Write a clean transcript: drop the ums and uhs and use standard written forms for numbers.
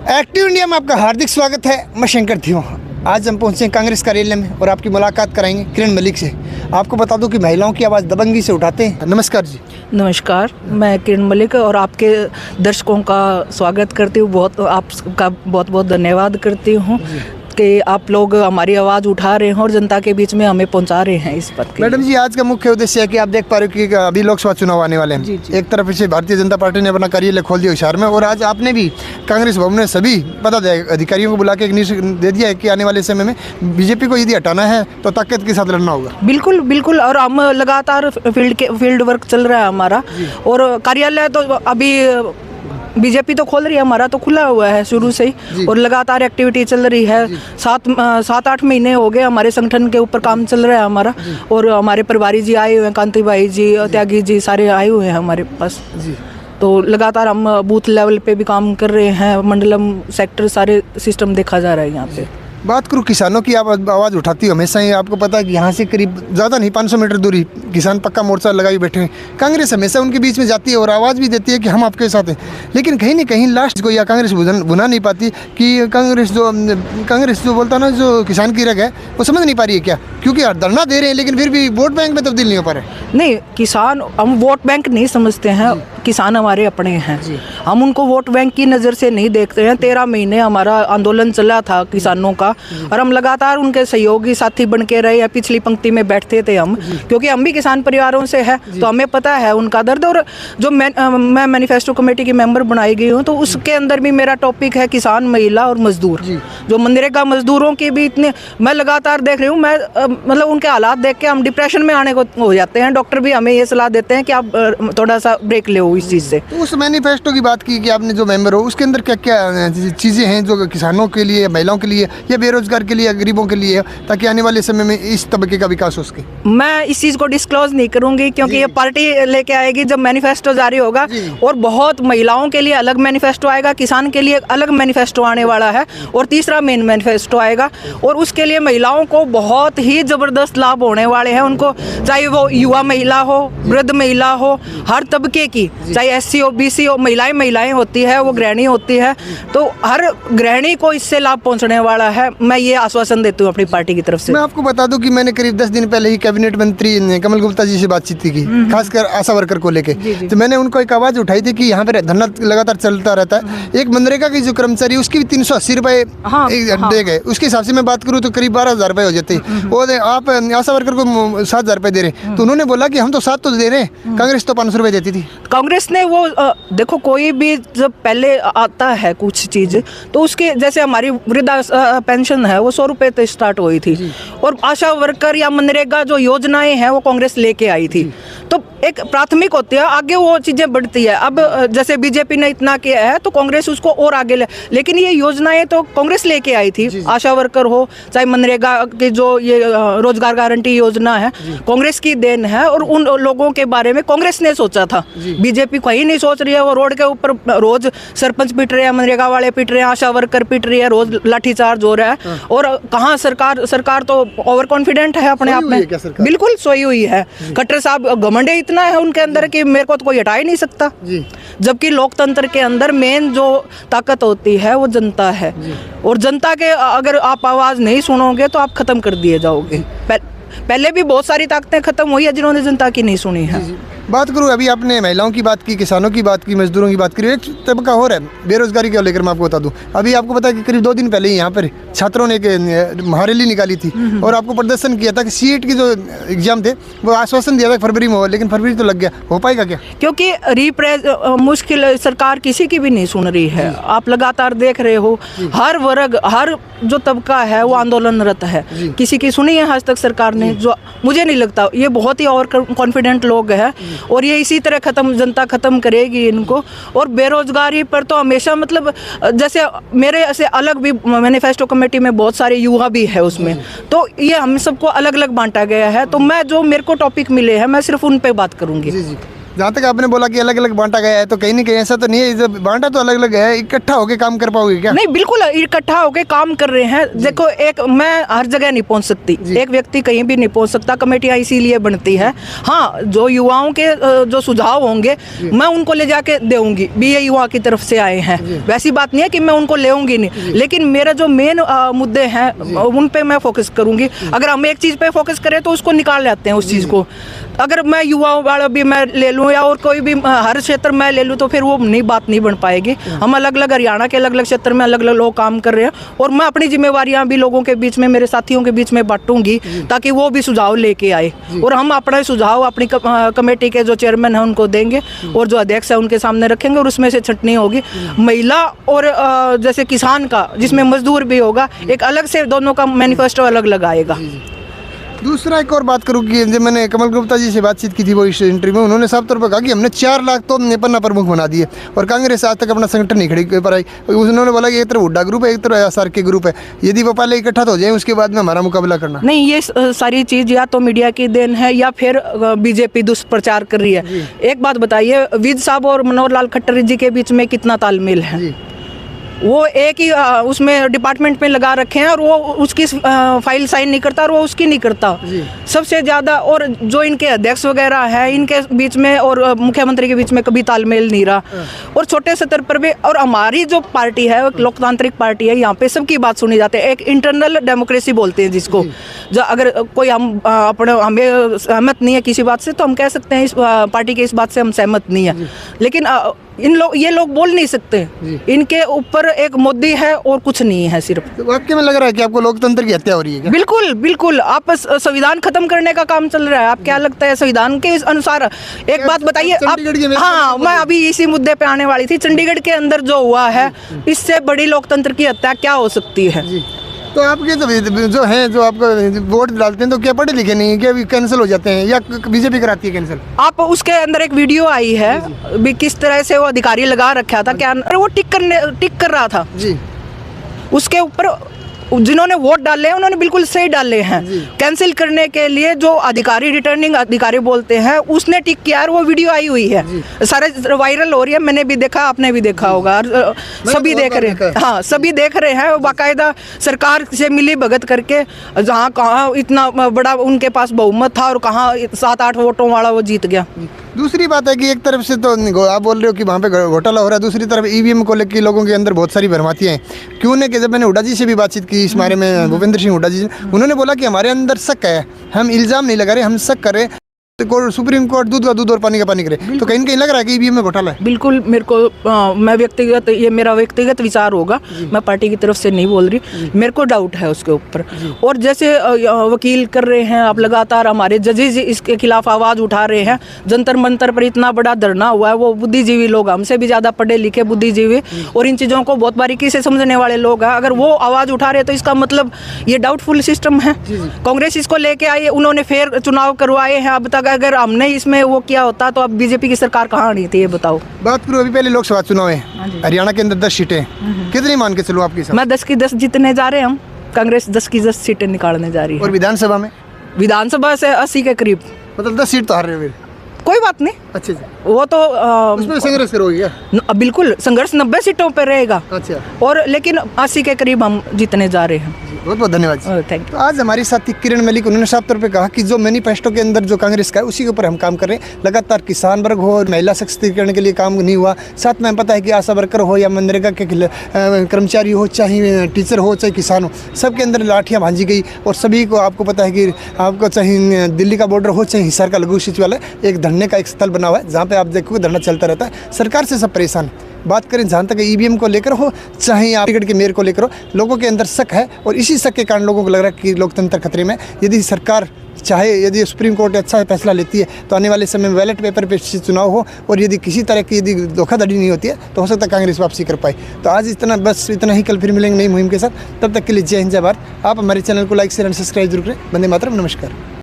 Active India में आपका हार्दिक स्वागत है। मैं शंकर थियो। आज हम पहुंचे कांग्रेस कार्यालय में और आपकी मुलाकात कराएंगे किरण मलिक से। आपको बता दूं कि महिलाओं की आवाज़ दबंगी से उठाते हैं। नमस्कार जी। नमस्कार, मैं किरण मलिक और आपके दर्शकों का स्वागत करती हूँ। आपका बहुत बहुत धन्यवाद करती हूँ कि आप लोग हमारी आवाज़ उठा रहे हैं और जनता के बीच में हमें पहुंचा रहे हैं इस पद के। मैडम जी, आज का मुख्य उद्देश्य है कि आप देख पा रहे हो कि अभी लोकसभा चुनाव आने वाले हैं। जी। एक तरफ से भारतीय जनता पार्टी ने अपना कार्यालय खोल दिया हिसार में, और आज आपने भी कांग्रेस भवन में सभी पदाधिकारियों को बुला के एक निर्देश दे दिया है कि आने वाले समय में बीजेपी को यदि हटाना है तो ताकत के साथ लड़ना होगा। बिल्कुल बिल्कुल, और हम लगातार फील्ड वर्क चल रहा है हमारा। और कार्यालय तो अभी बीजेपी तो खोल रही है, हमारा तो खुला हुआ है शुरू से ही, और लगातार एक्टिविटी चल रही है। 7-8 महीने हो गए हमारे संगठन के ऊपर काम चल रहा है हमारा। और हमारे प्रभारी जी आए हुए हैं, कांति भाई जी, त्यागी जी, सारे आए हुए हैं हमारे पास। तो लगातार हम बूथ लेवल पे भी काम कर रहे हैं, मंडलम सेक्टर सारे सिस्टम देखा जा रहा है यहाँ पे। बात करूँ किसानों की, आप आवाज़ उठाती हो हमेशा ही। आपको पता है कि यहाँ से करीब ज़्यादा नहीं 500 मीटर दूरी किसान पक्का मोर्चा लगाए बैठे हैं। कांग्रेस हमेशा उनके बीच में जाती है और आवाज़ भी देती है कि हम आपके साथ हैं, लेकिन कहीं ना कहीं लास्ट को या कांग्रेस बुना नहीं पाती कि कांग्रेस जो बोलता ना, जो किसान की रग है वो समझ नहीं पा रही है क्या, क्योंकि धरना दे रहे हैं लेकिन फिर भी वोट बैंक में तब्दील नहीं हो पा रहे। नहीं, किसान हम वोट बैंक नहीं समझते हैं, किसान हमारे अपने हैं। हम उनको वोट बैंक की नज़र से नहीं देखते हैं। 13 महीने हमारा आंदोलन चला था किसानों का, और हम लगातार उनके सहयोगी साथी बन के रहे। या पिछली पंक्ति में बैठते थे हम, क्योंकि हम भी किसान परिवारों से है, तो हमें पता है उनका दर्द। और जो मैं मैनिफेस्टो कमेटी की मेंबर बनाई गई हूँ, तो उसके अंदर भी मेरा टॉपिक है किसान, महिला और मजदूर। जो मनरेगा मजदूरों की भी इतने मैं लगातार देख रही हूँ। मैं मतलब उनके हालात देख के हम डिप्रेशन में आने को हो जाते हैं। डॉक्टर भी हमें ये सलाह देते हैं कि आप थोड़ा सा ब्रेक ले इस चीज़ से। तो उस मैनिफेस्टो की बात की कि आपने जो मेंबर हो, उसके अंदर क्या क्या चीज़ें हैं जो किसानों के लिए, महिलाओं के लिए, या बेरोजगार के लिए, गरीबों के लिए, ताकि आने वाले समय में इस तबके का विकास हो सके? मैं इस चीज़ को डिस्क्लोज नहीं करूंगी, क्योंकि ये पार्टी लेके आएगी जब मैनिफेस्टो जारी होगा। और बहुत महिलाओं के लिए अलग मैनिफेस्टो आएगा, किसान के लिए अलग मैनिफेस्टो आने वाला है, और तीसरा मेन मैनिफेस्टो आएगा। और उसके लिए महिलाओं को बहुत ही ज़बरदस्त लाभ होने वाले हैं। उनको चाहे वो युवा महिला हो, वृद्ध महिला हो, हर तबके की, चाहे SC हो, BC हो, महिलाएं होती है, वो गृहिणी होती है, तो हर गृहिणी को इससे लाभ पहुंचने वाला है। मैं ये आश्वासन देती हूँ अपनी पार्टी की तरफ से। मैं आपको बता दूं कि मैंने करीब 10 दिन पहले ही कैबिनेट मंत्री कमल गुप्ता जी से बातचीत की, खासकर आशा वर्कर को लेके। तो मैंने उनको एक आवाज़ उठाई थी कि यहाँ पर धरना लगातार चलता रहता है। एक मनरेगा की जो कर्मचारी, उसकी भी 380 रुपये दे गए। उसके हिसाब से मैं बात करूँ तो करीब 12,000 रुपये हो जाते हैं। और आप आशा वर्कर को 7,000 रुपये दे रहे हैं। तो उन्होंने बोला कि हम तो 7 तो दे रहे हैं, कांग्रेस तो 500 रुपये देती थी। कांग्रेस ने वो देखो, कोई भी जब पहले आता है कुछ चीज़, तो उसके जैसे हमारी वृद्धा पेंशन है वो 100 रुपये से स्टार्ट हुई थी। और आशा वर्कर या मनरेगा जो योजनाएं हैं वो कांग्रेस लेके आई थी। तो एक प्राथमिक होती है, आगे वो चीज़ें बढ़ती है। अब जैसे बीजेपी ने इतना किया है तो कांग्रेस उसको और आगे ले, लेकिन ये योजनाएं तो कांग्रेस लेके आई थी। आशा वर्कर हो, चाहे मनरेगा की जो ये रोजगार गारंटी योजना है, कांग्रेस की देन है। और उन लोगों के बारे में कांग्रेस ने सोचा था, बीजेपी कहीं नहीं सोच रही है। वो रोड के ऊपर रोज सरपंच पिट रहे हैं, मनरेगा वाले पिट रहे हैं, आशा वर्कर पिट रही है, रोज लाठीचार्ज हो रहा है। और कहाँ सरकार तो ओवर कॉन्फिडेंट है अपने आप में, बिल्कुल सोई हुई है। खट्टर साहब घमंड इतना है उनके अंदर कि मेरे को तो कोई हटा ही नहीं सकता। जबकि लोकतंत्र के अंदर मेन जो ताकत होती है वो जनता है। और जनता के अगर आप आवाज़ नहीं सुनोगे तो आप खत्म कर दिए जाओगे। पहले भी बहुत सारी ताकतें खत्म हुई है जिन्होंने जनता की नहीं सुनी है। बात करूँ, अभी आपने महिलाओं की बात की, किसानों की बात की, मजदूरों की बात करी। एक तबका हो रहा है बेरोजगारी को लेकर, मैं आपको बता दूं। अभी आपको पता है कि करीब 2 दिन पहले ही यहाँ पर छात्रों ने एक महारैली निकाली थी और आपको प्रदर्शन किया था कि CET की जो एग्जाम थे वो आश्वासन दिया था फरवरी में हो, लेकिन फरवरी तो लग गया। हो पाएगा क्या? क्योंकि मुश्किल सरकार किसी की भी नहीं सुन रही है। आप लगातार देख रहे हो, हर वर्ग, हर जो तबका है वो आंदोलनरत है। किसी की सुनी है आज तक सरकार ने? जो मुझे नहीं लगता। ये बहुत ही ओवर कॉन्फिडेंट लोग हैं, और ये इसी तरह जनता खत्म करेगी इनको। और बेरोजगारी पर तो हमेशा, मतलब जैसे मेरे से अलग भी मैनिफेस्टो कमेटी में बहुत सारे युवा भी है उसमें, तो ये हम सबको अलग अलग बांटा गया है। तो मैं जो मेरे को टॉपिक मिले हैं मैं सिर्फ उन पे बात करूंगी। जहाँ तक आपने बोला कि अलग अलग बांटा गया है, तो कहीं ना कहीं ऐसा तो नहीं है, जब बांटा तो अलग अलग है, इकट्ठा होके काम कर पाओगे क्या? नहीं, बिल्कुल इकट्ठा होके काम कर रहे हैं। देखो, एक मैं हर जगह नहीं पहुंच सकती, एक व्यक्ति कहीं भी नहीं पहुंच सकता, कमेटियां इसीलिए बनती है। हाँ, जो युवाओं के जो सुझाव होंगे मैं उनको ले जाके देऊंगी, बीए युवा की तरफ से आए हैं, वैसी बात नहीं है कि मैं उनको लेऊंगी नहीं, लेकिन मेरा जो मेन मुद्दे हैं उन पे मैं फोकस करूंगी। अगर हम एक चीज पे फोकस करें तो उसको निकाल लेते हैं उस चीज को। अगर मैं युवाओं वाला भी मैं ले लूँ या और कोई भी हर क्षेत्र में ले लूँ तो फिर वो बात नहीं बन पाएगी। हम अलग अलग हरियाणा के अलग अलग क्षेत्र में अलग अलग लोग काम कर रहे हैं, और मैं अपनी जिम्मेवारियां भी लोगों के बीच में, मेरे साथियों के बीच में बांटूंगी ताकि वो भी सुझाव लेके आए, और हम अपना सुझाव अपनी कमेटी के जो चेयरमैन हैं उनको देंगे और जो अध्यक्ष है उनके सामने रखेंगे, और उसमें से छंटनी होगी। महिला और जैसे किसान का, जिसमें मजदूर भी होगा, एक अलग से दोनों का मैनिफेस्टो अलग लगाएगा। दूसरा एक और बात करूँ कि जब मैंने कमल गुप्ता जी से बातचीत की थी वो इस इंटरव्यू में, उन्होंने साफ तौर पर कहा कि हमने 4 लाख तो पन्ना प्रमुख बना दिए और कांग्रेस आज तक अपना संगठन नहीं खड़ी कर आई। उन्होंने बोला कि एक तरफ हुड्डा ग्रुप है, एक तरफ एसआर के ग्रुप है, यदि वो पहले इकट्ठा हो जाए उसके बाद में हमारा मुकाबला करना। नहीं, ये सारी चीज या तो मीडिया की देन है या फिर बीजेपी दुष्प्रचार कर रही है। एक बात बताइए, विज साहब और मनोहर लाल खट्टर जी के बीच में कितना तालमेल है? वो एक ही उसमें डिपार्टमेंट में लगा रखे हैं, और वो उसकी फाइल साइन नहीं करता और वो उसकी नहीं करता सबसे ज़्यादा। और जो इनके अध्यक्ष वगैरह है, इनके बीच में और मुख्यमंत्री के बीच में कभी तालमेल नहीं रहा। और छोटे स्तर पर भी, और हमारी जो पार्टी है एक लोकतांत्रिक पार्टी है, यहाँ पे सबकी बात सुनी जाती है, एक इंटरनल डेमोक्रेसी बोलते हैं जिसको। जो अगर कोई हमें सहमत नहीं है किसी बात से तो हम कह सकते हैं इस पार्टी के इस बात से हम सहमत नहीं है, लेकिन ये लोग बोल नहीं सकते। इनके ऊपर एक मोदी है और कुछ नहीं है सिर्फ। तो वाकई में लग रहा है कि आपको लोकतंत्र की हत्या हो रही है क्या? बिल्कुल बिल्कुल, आप संविधान खत्म करने का काम चल रहा है। आप क्या लगता है संविधान के अनुसार? एक बात बताइए आप। हाँ, मैं अभी इसी मुद्दे पे आने वाली थी। चंडीगढ़ के अंदर जो हुआ है, इससे बड़ी लोकतंत्र की हत्या क्या हो सकती है? तो आपके जो हैं, जो आपको वोट डालते हैं, तो क्या पढ़े लिखे नहीं है क्या, कैंसिल हो जाते हैं या बीजेपी कराती है कैंसिल? आप उसके अंदर एक वीडियो आई है भी, किस तरह से वो अधिकारी लगा रखा था, क्या वो टिक कर रहा था जी। उसके ऊपर जिन्होंने वोट डाले हैं उन्होंने बिल्कुल सही डाले हैं। कैंसिल करने के लिए जो अधिकारी, रिटर्निंग अधिकारी बोलते हैं, उसने टिक किया और वो वीडियो आई हुई है, सारे वायरल हो रही है। मैंने भी देखा, आपने भी देखा होगा, सभी देख रहे हैं। हाँ, सभी देख रहे हैं। बाकायदा सरकार से मिली भगत करके, जहाँ कहाँ इतना बड़ा उनके पास बहुमत था और कहाँ 7-8 वोटों वाला वो जीत गया। दूसरी बात है कि एक तरफ से तो आप बोल रहे हो कि वहाँ पे घोटाला हो रहा है, दूसरी तरफ ईवीएम को लेकर लोगों के अंदर बहुत सारी भ्रमातियाँ हैं। क्यों नहीं कि जब मैंने हुड्डा जी से भी बातचीत की इस बारे में, भूपेंद्र सिंह हुड्डा जी, उन्होंने बोला कि हमारे अंदर शक है, हम इल्ज़ाम नहीं लगा रहे, हम शक कर रहे हैं। सुप्रीम कोर्ट दूध का दूध और पानी का पानी करे, तो कहीं ना कहीं लग रहा है कि ईवीएम में घोटाला है। बिल्कुल, मेरे को ये मेरा व्यक्तिगत विचार होगा, मैं पार्टी की तरफ से नहीं बोल रही, मेरे को डाउट है उसके ऊपर। और जैसे वकील कर रहे हैं, आप लगातार हमारे जजेज इसके खिलाफ आवाज़ उठा रहे हैं, जंतर मंतर पर इतना बड़ा धरना हुआ है, वो बुद्धिजीवी लोग, हमसे भी ज़्यादा पढ़े लिखे बुद्धिजीवी और इन चीज़ों को बहुत बारीकी से समझने वाले लोग हैं, अगर वो आवाज़ उठा रहे हैं तो इसका मतलब ये डाउटफुल सिस्टम है। कांग्रेस इसको लेके आई, उन्होंने फिर चुनाव करवाए हैं अब तक। अगर हमने इसमें वो किया होता तो अब बीजेपी की सरकार कहाँ आनी थी, ये बताओ। बात करो, अभी पहले लोकसभा चुनाव है, हरियाणा के अंदर 10 सीटें, कितनी मान के चलो आपकी? मैं 10 की 10 जीतने जा रहे हैं हम, कांग्रेस 10 की 10 सीटें निकालने जा रही है। और विधानसभा में? विधानसभा से 80 के करीब, मतलब 10 सीट तो हार रहे हो। कोई बात नहीं। अच्छा जी, वो तो उसमें संघर्ष करोगे क्या? बिल्कुल, संघर्ष 90 सीटों पर रहेगा। अच्छा, और लेकिन 80 के करीब हम जीतने जा रहे हैं। बहुत बहुत धन्यवाद, थैंक यू। तो आज हमारे साथी किरण मलिक, उन्होंने साफ तौर पे कहा कि जो मैनिफेस्टो के अंदर जो कांग्रेस का है उसी के ऊपर हम काम कर रहे हैं। लगातार किसान वर्ग हो, महिला सशक्तिकरण के लिए काम नहीं हुआ, साथ में पता है कि आशा वर्कर हो या मनरेगा के कर्मचारी हो, चाहे टीचर हो, चाहे किसान हो, सबके अंदर लाठियाँ भांजी गई। और सभी को आपको पता है कि आपको चाहे दिल्ली का बॉर्डर हो, चाहे हिसार का लघु सचिवालय, एक धरने का एक स्थल बना हुआ है जहाँ पे आप देखोगे धरना चलता रहता है। सरकार से सब परेशान। बात करें जहाँ तक ईवीएम को लेकर हो, चाहे आप टिकट के मेयर को लेकर हो, लोगों के अंदर शक है और इसी शक के कारण लोगों को लग रहा है कि लोकतंत्र खतरे में। यदि सरकार चाहे, यदि सुप्रीम कोर्ट अच्छा फैसला लेती है तो आने वाले समय में बैलेट पेपर पे चुनाव हो और यदि किसी तरह की यदि धोखाधड़ी नहीं होती है तो हो सकता है कांग्रेस वापसी कर पाए। तो आज इतना ही। कल फिर मिलेंगे नई मुहिम के साथ, तब तक के लिए जय हिंद जय भारत। आप हमारे चैनल को लाइक शेयर एंड सब्सक्राइब जरूर करें। वंदे मातरम, नमस्कार।